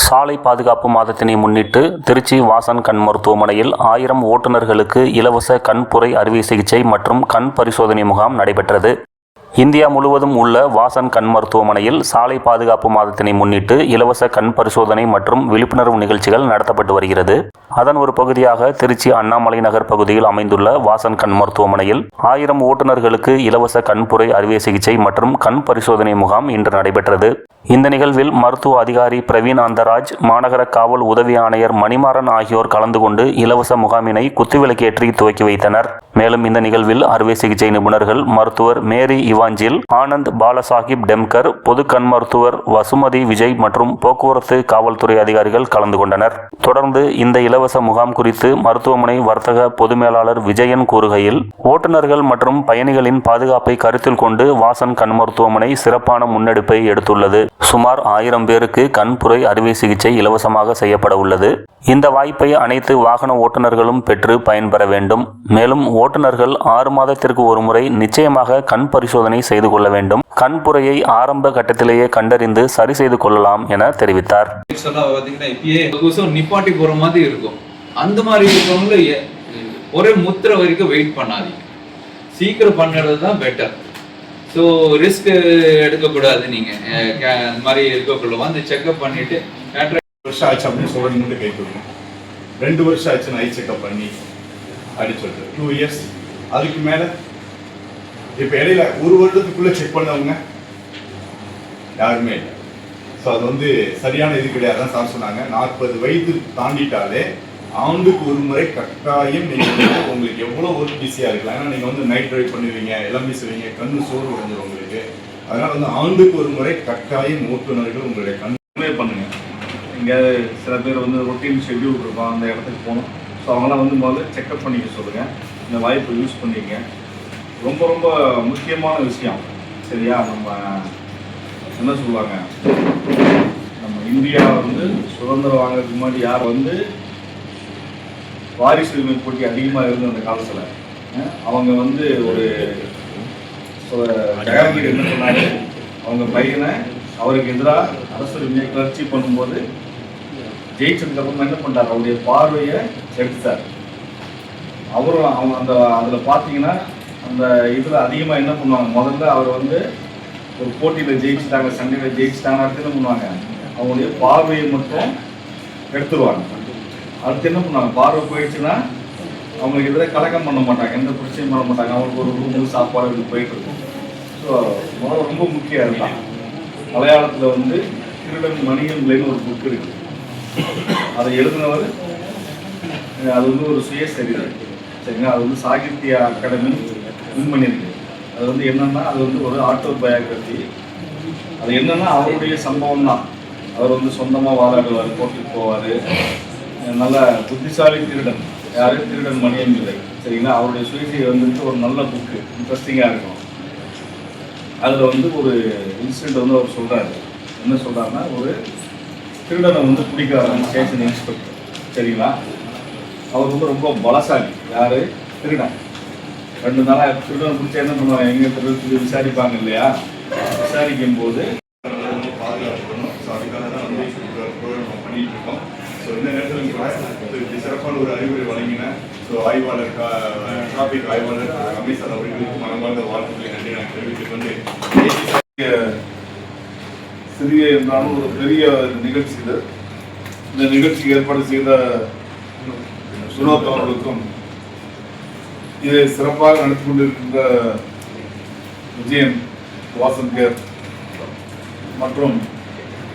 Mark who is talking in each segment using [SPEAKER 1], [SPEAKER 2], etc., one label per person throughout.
[SPEAKER 1] சாலை பாதுகாப்பு மாதத்தினை முன்னிட்டு திருச்சி வாசன் கண் மருத்துவமனையில் 1000 ஓட்டுநர்களுக்கு இலவச கண்புரை அறுவை சிகிச்சை மற்றும் கண் பரிசோதனை முகாம் நடைபெற்றது. இந்தியா முழுவதும் உள்ள வாசன் கண் மருத்துவமனையில் சாலை பாதுகாப்பு மாதத்தினை முன்னிட்டு இலவச கண் பரிசோதனை மற்றும் விழிப்புணர்வு நிகழ்ச்சிகள் நடத்தப்பட்டு வருகிறது. அதன் ஒரு பகுதியாக திருச்சி அண்ணாமலை நகர் பகுதியில் அமைந்துள்ள வாசன் கண் மருத்துவமனையில் 1000 ஓட்டுநர்களுக்கு இலவச கண்புரை அறுவை சிகிச்சை மற்றும் கண் பரிசோதனை முகாம் இன்று நடைபெற்றது. இந்த நிகழ்வில் மருத்துவ அதிகாரி பிரவீன் ஆந்தராஜ், மாநகர காவல் உதவி ஆணையர் மணிமாறன் ஆகியோர் கலந்து கொண்டு இலவச முகாமினை குத்துவிளக்கேற்றி துவக்கி வைத்தனர். மேலும் இந்த நிகழ்வில் அறுவை சிகிச்சை நிபுணர்கள் மருத்துவர் மேரி இவாஞ்சில், ஆனந்த் பாலசாஹிப் டெம்கர், பொது கண் மருத்துவர் வசுமதி விஜய் மற்றும் போக்குவரத்து காவல்துறை அதிகாரிகள் கலந்து கொண்டனர். தொடர்ந்து இந்த இலவச முகாம் குறித்து மருத்துவமனை வர்த்தக பொது மேலாளர் விஜயன் கூறுகையில், ஓட்டுநர்கள் மற்றும் பயணிகளின் பாதுகாப்பை கருத்தில் கொண்டு வாசன் கண் மருத்துவமனை சிறப்பான முன்னெடுப்பை எடுத்துள்ளது. சுமார் 1000 பேருக்கு கண்புரை அறுவை சிகிச்சை இலவசமாக செய்யப்பட உள்ளது. இந்த வாய்ப்பை அனைத்து வாகன ஓட்டுநர்களும் பெற்று பயன்பெற வேண்டும். மேலும் ஓட்டுநர்கள் 6 மாதத்திற்கு ஒருமுறை நிச்சயமாக கண் பரிசோதனை செய்து கொள்ள வேண்டும். கண்புரையை ஆரம்ப கட்டத்திலேயே கண்டறிந்து சரி செய்து கொள்ளலாம் என தெரிவித்தார்.
[SPEAKER 2] நிப்பாட்டி போற மாதிரி இருக்கும். அந்த மாதிரி இருக்கவங்கள ஒரே முத்திரை வரைக்கும் வெயிட் பண்ணாதீங்க, சீக்கிரம் பண்ணுறது தான் பெட்டர். ஸோ ரிஸ்க் எடுக்கக்கூடாது. நீங்கள் அந்த மாதிரி இருக்கக்குள்ள வந்து செக்அப் பண்ணிட்டு
[SPEAKER 3] வருஷம் ஆச்சு அப்படின்னு சொல்றது மட்டும் கை கொடுக்கும். 2 வருஷம் ஆச்சு ஐ செக்அப் பண்ணி அப்படின்னு சொல்லிட்டு 2 இயர்ஸ் அதுக்கு மேலே இப்போ இடையில 1 வருடத்துக்குள்ளே செக் பண்ணவங்க யாருமே இல்லை. ஸோ அது வந்து சரியான இது கிடையாது. தான் சார் சொன்னாங்க, 40 வயது தாண்டிட்டாலே ஆண்டுக்கு ஒரு முறை கட்டாயம் நீங்கள் உங்களுக்கு எவ்வளோ ஒர்க் பிஸியாக இருக்கலாம். ஏன்னா நீங்கள் வந்து நைட் ட்ரைவ் பண்ணுவீங்க, எல்லாமே செய்வீங்க, கண்ணு சோறு வந்துடும் உங்களுக்கு. அதனால் வந்து ஆண்டுக்கு ஒரு முறை கட்டாயம் ஓட்டுநர்கள் உங்களுடைய கண்ணே பண்ணுங்க. எங்கேயாவது சில பேர் வந்து ரொட்டீன் ஷெட்யூல் இருக்கும், அந்த இடத்துக்கு போகணும். ஸோ அவங்களாம் வந்து முதல்ல செக்அப் பண்ணிக்க சொல்லுங்கள். இந்த வாய்ப்பை யூஸ் பண்ணிங்க. ரொம்ப ரொம்ப முக்கியமான விஷயம். சரியா? நம்ம என்ன சொல்லுவாங்க, நம்ம இந்தியா வந்து சுதந்திரம் வாங்கிறதுக்கு முன்னாடி யார் வந்து வாரிசு உரிமை போட்டி அதிகமாக இருந்த அந்த காலத்தில் அவங்க வந்து ஒரு ஜெகன்மோகன் என்ன சொன்னாங்க, அவங்க பையனை அவருக்கு எதிராக அரசு உரிமையை கிளர்ச்சி பண்ணும்போது ஜெயிச்சதுக்கப்புறமா என்ன பண்ணுறாரு, அவருடைய பார்வையை எடுத்தார். அவரும் அவங்க அந்த அதில் பார்த்தீங்கன்னா அந்த இதில் அதிகமாக என்ன பண்ணுவாங்க, முதல்ல அவர் வந்து ஒரு போட்டியில் ஜெயிச்சுட்டாங்க, சண்டையில் ஜெயிச்சுட்டாங்க, அடுத்து என்ன பண்ணுவாங்க, அவங்களுடைய பார்வையை மட்டும் எடுத்துருவாங்க. அடுத்து என்ன பண்ணுவாங்க, பார்வை போயிடுச்சுன்னா அவங்களுக்கு எதிராக கலக்கம் பண்ண மாட்டாங்க, எந்த பிரச்சனையும் பண்ண மாட்டாங்க. அவங்களுக்கு ஒரு ரூம் சாப்பாடு இப்படி போயிட்டு இருக்கும். ஸோ முதல்ல ரொம்ப முக்கியம் அதுதான். மலையாளத்தில் வந்து திருடன் மணிகன்லேன்னு ஒரு புக் இருக்குது. அதை எழுதினவர் அது வந்து ஒரு சுயசரிதை. சரிங்களா? அது வந்து சாகித்ய அகாடமி வின் பண்ணியிருக்கு. அது வந்து என்னென்னா, அது வந்து ஒரு ஆட்டோபயோகிராஃபி. அது என்னென்னா அவருடைய சம்பவம் தான். அவர் வந்து சொந்தமாக வாதாடுவார், கோர்ட்டுக்கு போவார். நல்ல புத்திசாலி திருடன், யாரு திருடன் மணியன் இல்லை. சரிங்களா? அவருடைய சுயசை வந்துட்டு ஒரு நல்ல புக்கு, இன்ட்ரெஸ்டிங்காக இருக்கும். அதில் வந்து ஒரு இன்சிடென்ட் வந்து அவர் சொல்கிறாரு. என்ன சொல்கிறாருன்னா, ஒரு திருடனை வந்து பிடிக்கிறாங்க ஸ்டேஷன் இன்ஸ்பெக்டர். சரிங்களா? அவர் வந்து ரொம்ப பலசாலி. யார்? திருடன். 2 நாளாக திருடனை பிடிச்சா என்ன பண்ணுவாங்க, எங்கே திருடன் விசாரிப்பாங்க இல்லையா? விசாரிக்கும் போது பாதுகாக்கணும். ஸோ அதுக்காக தான் வந்து ப்ரோக்ராம் பண்ணிகிட்டு இருக்கோம். ஸோ இந்த நேரத்தில் கூட சிறப்பான ஒரு அறிவுரை வழங்கின ஆய்வாளர், டிராபிக் ஆய்வாளர் அமித்ஷா அவர்களுக்கு மனமார்ந்த வாழ்த்துக்களை நன்றி நான் தெரிவித்துக் கொண்டு, சிறிய இருந்தாலும் ஒரு பெரிய நிகழ்ச்சி இது. இந்த நிகழ்ச்சிக்கு ஏற்பாடு செய்த சுனோத் அவர்களுக்கும், இதை சிறப்பாக நடத்தி கொண்டிருக்கின்ற விஜயன் வாசன் கேர் மற்றும்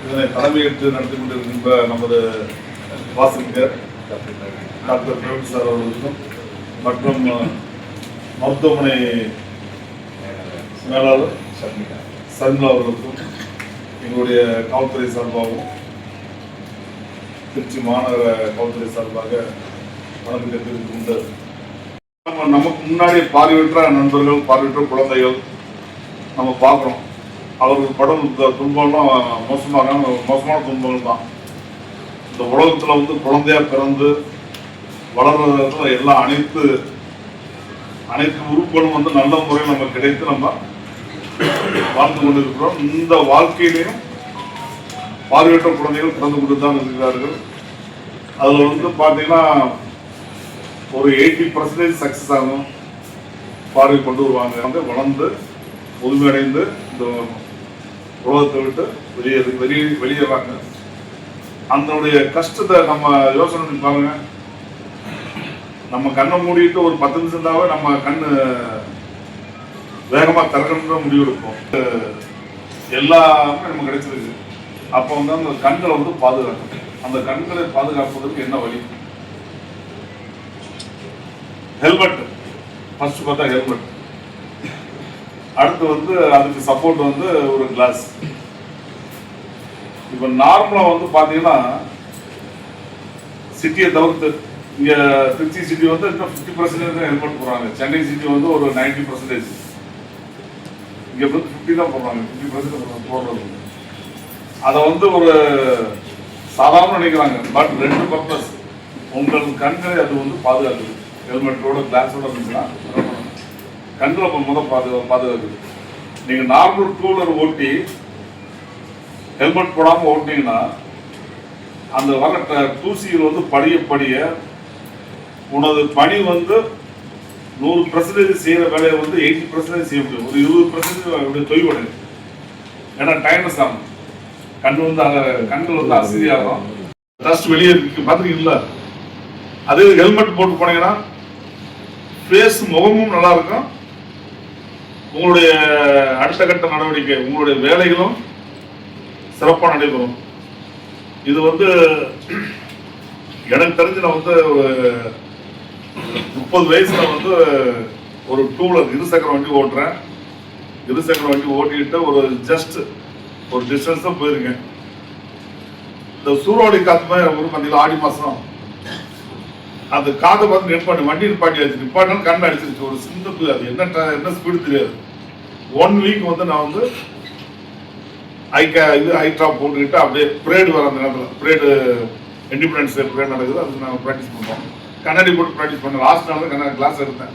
[SPEAKER 3] இதனை தலைமையேற்று நடத்தி கொண்டிருக்கின்ற நமது வாசகர் டாக்டர் பிரவீன் சார் அவர்களுக்கும் மற்றும் மருத்துவமனை மேலாளர் சர்மிளா அவர்களுக்கும் எங்களுடைய காவல்துறை சார்பாகவும் திருச்சி மாநகர காவல்துறை சார்பாக வணக்கத்தை தெரிவித்துக் கொண்டு, நமக்கு முன்னாடி பார்வையற்ற நண்பர்கள், பார்வையற்ற குழந்தைகள் நம்ம பார்க்குறோம். அவர்கள் படம் துன்பம்லாம் மோசமான துன்பங்கள் தான். இந்த உலகத்தில் வந்து குழந்தையா பிறந்து வளர்றதுல எல்லாம் அனைத்து உறுப்புகளும் வந்து நல்ல முறையில் நமக்கு கிடைத்து நம்ம வாழ்ந்து கொண்டிருக்கிறோம். இந்த வாழ்க்கையிலையும் பார்வையற்ற குழந்தைகள் பிறந்து கொண்டு தான் இருக்கிறார்கள். அதில் வந்து பார்த்தீங்கன்னா ஒரு 80% சக்ஸஸ் ஆகும். பார்வை கொண்டு வருவாங்க, வந்து வளர்ந்து முழுமையடைந்து இந்த உலகத்தை விட்டு வெளியேறாங்க. அதனுடைய கஷ்டத்தை நம்ம யோசனை பண்ணி பாருங்க. நம்ம கண்ணை மூடிட்டு ஒரு 10 நிமிஷம் தாவே நம்ம கண்ணு வேகமாக திறக்கணுன்ற முடிவு எடுப்போம். எல்லாமே நமக்கு கிடைச்சிருக்கு. அப்போ வந்து அந்த கண்களை வந்து பாதுகாக்கணும். அந்த கண்களை பாதுகாப்பதற்கு என்ன வழி? ஹெல்மெட் ஃபர்ஸ்ட் பார்த்தா ஹெல்மெட். அடுத்து வந்து அதுக்கு சப்போர்ட் வந்து ஒரு கிளாஸ். இப்போ நார்மலாக வந்து பார்த்தீங்கன்னா சிட்டியை தவிர்த்து இங்கே திருச்சி சிட்டி வந்து இன்னும் 50% தான் ஹெல்மெட் போடுறாங்க. சென்னை சிட்டி வந்து ஒரு 90%. இங்கே வந்து 50 தான் போடுறாங்க, 50% போடுறது. அதை வந்து ஒரு சாதாரண நினைக்கிறாங்க. But 2 purpose. உங்கள் கண்களை அது வந்து பாதுகாக்குது. ஹெல்மெட்டோட கிளாஸோட இருந்துச்சுன்னா கண்களை பாதுகாக்குது. நீங்கள் நார்மல் டூலர் ஓட்டி ஹெல்மெட் போடாமல் ஓட்டினீங்கன்னா அந்த வர தூசிகள் வந்து படிய உனது பணி வந்து 100% செய்கிற வேலையை வந்து 80% செய்ய முடியும். ஒரு 20% அப்படி தொய்வடையும். ஏன்னா டைம்லெஸ் ஆகும். கண்கள் வந்து அசதியாகும். டஸ்ட் வெளியே பார்த்துருக்கீங்களா? அதே ஹெல்மெட் போட்டு போனீங்கன்னா ஃபேஸ் முகமும் நல்லா இருக்கும். உங்களுடைய அடுத்த கட்ட நடவடிக்கை, உங்களுடைய வேலைகளும் சிறப்பாக நடைபெறும். இது வந்து எனக்கு தெரிஞ்சு நான் வந்து ஒரு 30 வயசுல வந்து ஒரு டூலர் இருசக்கர வண்டி ஓட்டுறேன். இருசக்கர வண்டி ஓட்டிக்கிட்டு ஒரு ஜஸ்ட் ஒரு டிஸ்டன்ஸ் தான் போயிருக்கேன். இந்த சூறாவளி காத்து மாதிரி ஒரு பார்த்தீங்கன்னா ஆடி மாதம் அந்த காதை பார்த்து நிற்பாட்டி வண்டி நிப்பாட்டினாலும் கண்ணை அடிச்சிருச்சு. ஒரு சிந்து அது என்ன ஸ்பீடு தெரியாது. 1 வீக் வந்து நான் வந்து ஐ ட்ராப் போட்டுக்கிட்டு அப்படியே ப்ரேடு வர அந்த நேரத்தில் ப்ரேடு இண்டிபெண்டன்ஸ் டே ப்ரேட் நடக்குது. அதுக்கு நாங்கள் ப்ராக்டிஸ் பண்ணுறோம். கண்ணாடி போட்டு ப்ராக்டிஸ் பண்ணேன். லாஸ்ட் நாள் தான் கண்ணாடி கிளாஸ் எடுத்தேன்.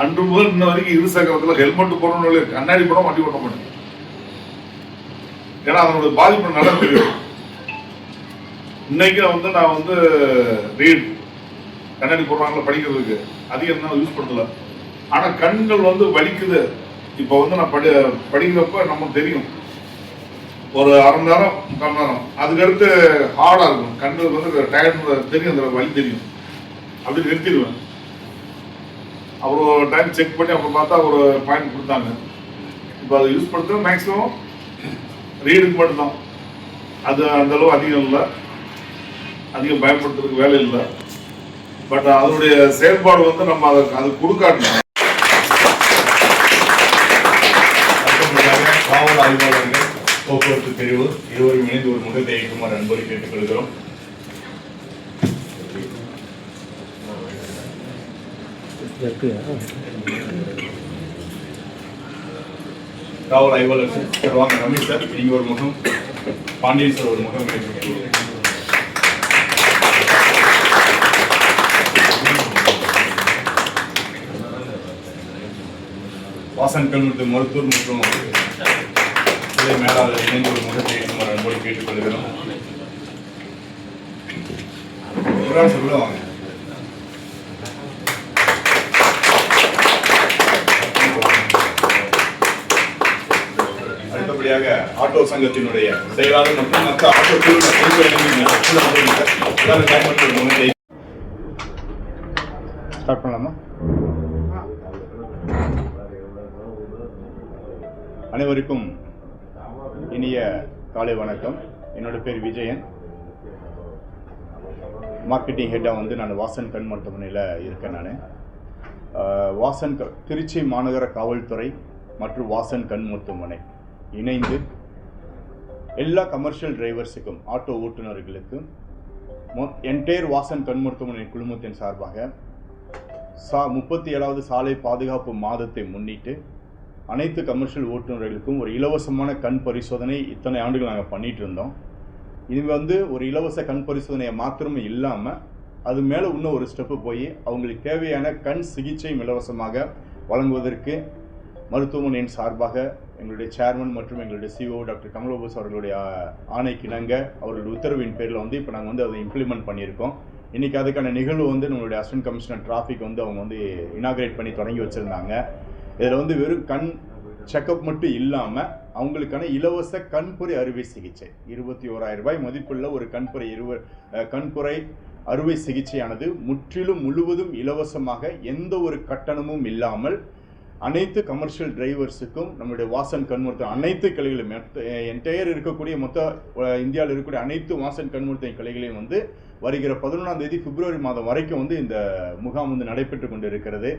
[SPEAKER 3] அன்று முதல் இன்ன வரைக்கும் இருசக்கரத்தில் ஹெல்மெட் போடணும், கண்ணாடி போட வண்டி ஓட்ட மாட்டேன். ஏன்னா அதனுடைய பாதிப்பு நல்லா தெரியும். இன்னைக்கு வந்து நான் வந்து ரீட் கண்ணாடி போடுறாங்களா படிக்கிறதுக்கு அதிகம் தான் யூஸ் பண்ணல. ஆனால் கண்கள் வந்து வலிக்குது. இப்போ வந்து நான் படிக்கிறப்ப நமக்கு தெரியும் ஒரு அரை மணி நேரம் 1/4 மணி நேரம். அதுக்கடுத்து ஹார்டாக இருக்கும். கண்களுக்கு வந்து டயர்ட் தெரியும், அந்த வலி தெரியும். அப்படி நிறுத்திடுவேன். அப்புறம் டைம் செக் பண்ணி அப்புறம் பார்த்தா ஒரு பாயிண்ட் கொடுத்தாங்க. இப்போ அதை யூஸ் பண்ணுறது மேக்ஸிமம் ரீடுக்கு மட்டும்தான். அது அந்தளவு அதிகம் இல்லை, அதிகம் பயன்படுத்துறதுக்கு வேலை இல்லை. பட் அதனுடைய செயல்பாடு வந்து நம்ம அது கொடுக்காட்டணும்.
[SPEAKER 4] காவல் ஆய்வாளர்கள், போக்குவரத்து பிரிவு இருவரும் இணைந்து ஒரு முகத்தை இயக்குமாறு அன்போடு கேட்டுக்கொள்கிறோம். காவல் ஆய்வாளர் சார் வாங்க. ரமேஷ் சார் நீங்க ஒரு முகம், பாண்டியன் சார் ஒரு முகம். வாசன் கல்முத்து மருத்துவர் மற்றும் சிலை மேலாளர் இணைந்து ஒரு முகத்தை இயக்குமாறு அன்போடு கேட்டுக்கொள்கிறோம். சொல்லுவாங்க. அடுத்தபடியாக ஆட்டோ சங்கத்தினுடைய செயலாளர் மற்றும் மற்ற ஆட்டோ ஸ்டார்ட் பண்ணலாமா? அனைவருக்கும் இனிய காலை வணக்கம். என்னோட பேர் விஜயன். மார்க்கெட்டிங் ஹெட்டாக வந்து நான் வாசன் கண் மருத்துவமனையில் இருக்கேன். நான் திருச்சி மாநகர காவல்துறை மற்றும் வாசன் கண் மருத்துவமனை இணைந்து எல்லா கமர்ஷியல் டிரைவர்ஸுக்கும், ஆட்டோ ஓட்டுநர்களுக்கும் என்டையர் வாசன் கண் மருத்துவமனை குழுமத்தின் சார்பாக 37வது சாலை பாதுகாப்பு மாதத்தை முன்னிட்டு அனைத்து கமர்ஷியல் ஓட்டுநர்களுக்கும் ஒரு இலவசமான கண் பரிசோதனை இத்தனை ஆண்டுகள் நாங்கள் பண்ணிகிட்டு இருந்தோம். இது வந்து ஒரு இலவச கண் பரிசோதனையை மாத்திரமே இல்லாமல் அது மேலே இன்னும் ஒரு ஸ்டெப்பு போய் அவங்களுக்கு தேவையான கண் சிகிச்சையும் இலவசமாக வழங்குவதற்கு மருத்துவமனையின் சார்பாக எங்களுடைய சேர்மன் மற்றும் எங்களுடைய சிஓ டாக்டர் கமலோபஸ் அவர்களுடைய ஆணைக்கிணங்க அவர்களுடைய உத்தரவின் பேரில் வந்து இப்போ நாங்கள் வந்து அதை இம்ப்ளிமெண்ட் பண்ணியிருக்கோம். இன்றைக்கி அதுக்கான நிகழ்வு வந்து நம்மளுடைய அசிஸ்டன்ட் கமிஷனர் டிராஃபிக் வந்து அவங்க வந்து இனாகிரேட் பண்ணி தொடங்கி வச்சுருந்தாங்க. இதில் வந்து வெறும் கண் செக்கப் மட்டும் இல்லாமல் அவங்களுக்கான இலவச கண்புரை அறுவை சிகிச்சை 21,000 ரூபாய் மதிப்புள்ள ஒரு கண்புரை அறுவை சிகிச்சையானது முழுவதும் இலவசமாக எந்த ஒரு கட்டணமும் இல்லாமல் அனைத்து கமர்ஷியல் டிரைவர்ஸுக்கும் நம்முடைய வாசன் கண் மருத்துவம் அனைத்து கிளைகளும் என்டையர் இருக்கக்கூடிய இந்தியாவில் இருக்கக்கூடிய அனைத்து வாசன் கண் மருத்துவ கிளைகளையும் வந்து வருகிற 11ஆம் தேதி பிப்ரவரி மாதம் வரைக்கும் வந்து இந்த முகாம் வந்து நடைபெற்று கொண்டு இருக்கிறது.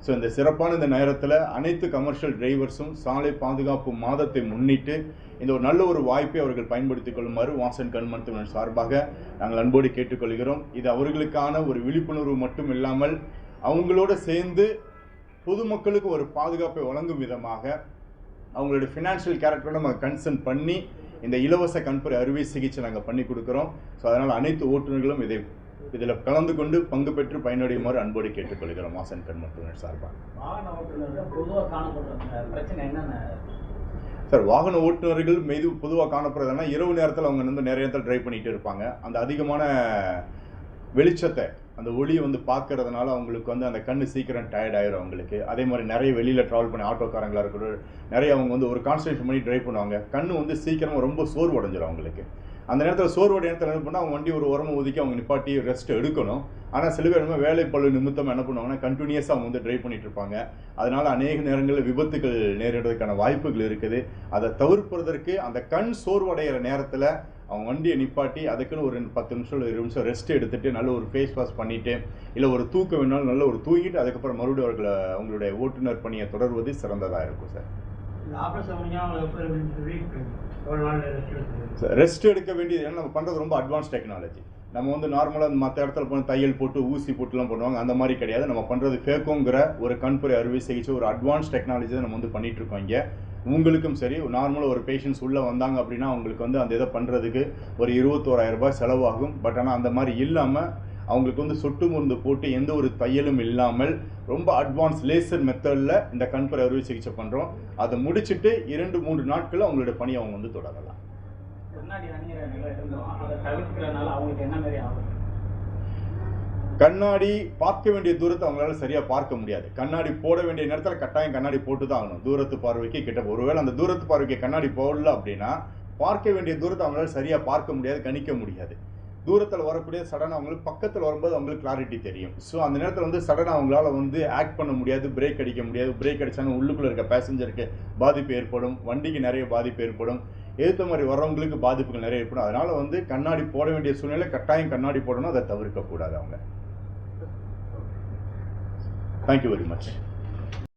[SPEAKER 4] ஸோ இந்த சிறப்பான இந்த நேரத்தில் அனைத்து கமர்ஷியல் டிரைவர்ஸும் சாலை பாதுகாப்பு மாதத்தை முன்னிட்டு இந்த ஒரு நல்ல ஒரு வாய்ப்பை அவர்கள் பயன்படுத்திக் கொள்ளுமாறு வாசன் கண் மருத்துவமனை சார்பாக நாங்கள் அன்போடு கேட்டுக்கொள்கிறோம். இது அவர்களுக்கான ஒரு விழிப்புணர்வு மட்டும் இல்லாமல் அவங்களோட சேர்ந்து பொதுமக்களுக்கு ஒரு பாதுகாப்பை வழங்கும் விதமாக அவங்களுடைய ஃபினான்ஷியல் கேரக்டரோட நம்ம கன்சர்ன் பண்ணி இந்த இலவச கண்புரை அறுவை சிகிச்சை நாங்கள் பண்ணி கொடுக்குறோம். ஸோ அதனால் அனைத்து ஓட்டுநர்களும் இதில் கலந்து கொண்டு பங்கு பெற்று பயனடையுமாறு அன்போடு கேட்டுக்கொள்கிறோம் வாசன் கண் மருத்துவமனை சார்பாக. சார், வாகன ஓட்டுநர்கள் மீது பொதுவாக காணப்படுறதுன்னா இரவு நேரத்தில் அவங்க வந்து நிறைய நேரத்தில் ட்ரைவ் பண்ணிகிட்டு இருப்பாங்க. அந்த அதிகமான வெளிச்சத்தை அந்த ஒளியை வந்து பார்க்கறதுனால அவங்களுக்கு வந்து அந்த கண்ணு சீக்கிரம் டயர்ட் ஆயிரும் அவங்களுக்கு. அதே மாதிரி நிறைய வெளியில் ட்ராவல் பண்ணி ஆட்டோக்காரங்களாக இருக்கட்டும், நிறைய அவங்க வந்து ஒரு கான்சன்ட்ரேஷன் பண்ணி ட்ரைவ் பண்ணுவாங்க. கண்ணு வந்து சீக்கிரமாக ரொம்ப சோர்வடைஞ்சிடும் அவங்களுக்கு. அந்த நேரத்தில் சோர்வடை நேரத்தில் என்ன பண்ணால் அவங்க வண்டி ஒரு உரமாக ஒதுக்கி அவங்க நிப்பாட்டி ரெஸ்ட் எடுக்கணும். ஆனால் சில பேர் வேலை பளு நிமித்தம் என்ன பண்ணுவாங்கன்னா கண்டினியூஸாக அவங்க வந்து ட்ரைவ் பண்ணிட்டு இருப்பாங்க. அதனால் அநேக நேரங்களில் விபத்துகள் நேரிடுறதுக்கான வாய்ப்புகள் இருக்குது. அதை தவிர்ப்பதற்கு அந்த கண் சோர்வடைகிற நேரத்தில் அவங்க வண்டியை நிப்பாட்டி அதுக்குன்னு ஒரு 10 நிமிஷம் 20 நிமிஷம் ரெஸ்ட் எடுத்துகிட்டு நல்ல ஒரு ஃபேஸ் வாஷ் பண்ணிவிட்டு இல்லை ஒரு தூக்கம் வேணாலும் நல்ல ஒரு தூங்கிட்டு அதுக்கப்புறம் மறுபடியும் அவங்களுடைய ஓட்டுநர் பணியை தொடர்வது சிறந்ததாக இருக்கும் சார். ரெஸ்ட் எடுக்க வேண்டியது ஏன்னா நம்ம பண்ணுறது ரொம்ப அட்வான்ஸ் டெக்னாலஜி. நம்ம வந்து நார்மலாக மற்ற இடத்துல போய் தையல் போட்டு ஊசி போட்டுலாம் பண்ணுவாங்க, அந்த மாதிரி கிடையாது. நம்ம பண்ணுறது ஃபேக்கோங்கிற ஒரு கண்புரை அறுவை சிகிச்சை ஒரு அட்வான்ஸ் டெக்னாலஜி தான் நம்ம வந்து பண்ணிகிட்ருக்கோம். இங்கே உங்களுக்கும் சரி, நார்மலாக ஒரு பேஷண்ட்ஸ் உள்ளே வந்தாங்க அப்படின்னா அவங்களுக்கு வந்து அந்த இதை பண்ணுறதுக்கு ஒரு 21,000 ரூபாய் செலவாகும். பட் ஆனால் அந்த மாதிரி இல்லாமல் அவங்களுக்கு வந்து சொட்டு மருந்து போட்டு எந்த ஒரு தையலும் இல்லாமல் ரொம்ப அட்வான்ஸ் லேசர் மெத்தடில் இந்த கண்புரை அறுவை சிகிச்சை பண்ணுறோம். அதை முடிச்சுட்டு 2-3 நாட்களில் அவங்களோட பணியை அவங்க வந்து தொடரலாம். கண்ணாடி பார்க்க வேண்டிய தூரத்தை அவங்களால சரியாக பார்க்க முடியாது. கண்ணாடி போட வேண்டிய நேரத்தில் கட்டாயம் கண்ணாடி போட்டு தான் ஆகணும். தூரத்து பார்வைக்கு கிட்ட ஒருவேளை அந்த தூரத்து பார்வைக்கு கண்ணாடி போடல அப்படின்னா பார்க்க வேண்டிய தூரத்தை அவங்களால சரியாக பார்க்க முடியாது, கணிக்க முடியாது. தூரத்தில் வரக்கூடிய சடனாக அவங்களுக்கு பக்கத்தில் வரும்போது அவங்களுக்கு கிளாரிட்டி தெரியும். ஸோ அந்த நேரத்தில் வந்து சடனாக அவங்களால வந்து ஆக்ட் பண்ண முடியாது, பிரேக் அடிக்க முடியாது. பிரேக் அடித்தாலும் உள்ளுக்குள்ளே இருக்க பேசஞ்சருக்கு பாதிப்பு ஏற்படும், வண்டிக்கு நிறைய பாதிப்பு ஏற்படும், ஏற்ற மாதிரி வர்றவங்களுக்கு பாதிப்புகள் நிறைய ஏற்படும். அதனால் வந்து கண்ணாடி போட வேண்டிய சூழ்நிலை கட்டாயம் கண்ணாடி போடணும், அதை தவிர்க்கக்கூடாது அவங்க. Thank you very much.